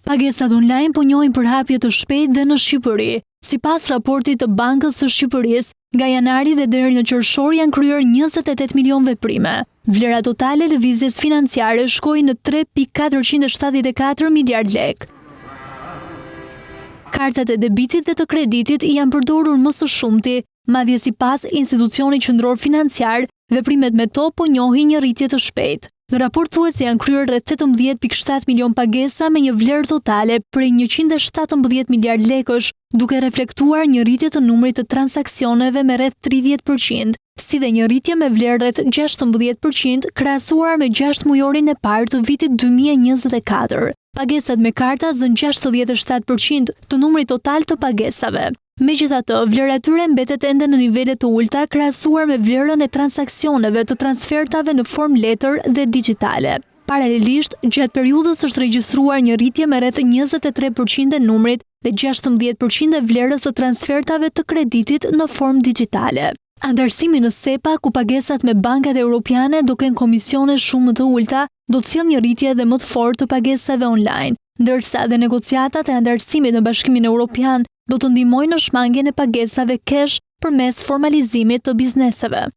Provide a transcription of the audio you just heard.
Pagesat online po njohin për hapje të shpejtë dhe në Shqipëri. Sipas raportit të Bankës së Shqipërisë, nga janari dhe deri në qershor janë kryer 28 milion veprime. Vlera totale e lëvizjes financiare shkoi në 3.474 miliard lek. Kartat e debitit dhe të kreditit janë përdorur më së shumti, madje sipas institucionit qendror financiar, veprimet me to po njohin një rritje të shpejtë. Në raport thuhet se janë kryer rreth 18.7 milion pagesa me një vlerë totale prej 117 miliard lekësh, duke reflektuar një rritje të numrit të transaksioneve me rreth 30%, si dhe një rritje me vlerë rreth 16% krahasuar me 6 mujorin e parë të vitit 2024. Pagesat me karta zën 67% të numrit total të pagesave. Megjithatë, vlera e tyre mbetet ende në nivele të ulta krahasuar me vlerën e transaksioneve të transfertave në formë letër dhe digjitale. Paralelisht, gjatë periudhës është regjistruar një rritje me rreth 23% e numrit dhe 16% e vlerës së transfertave të kreditit në formë digjitale. Antarësimi në SEPA, ku pagesat me bankat europiane do kenë komisione shumë më të ulta, do të sjellë një rritje edhe më të fortë të pagesave online, ndërsa dhe negociatat e antarësimit në Bashkimin Evropian do të ndihmojnë në shmangjen e pagesave kesh përmes formalizimit të bizneseve.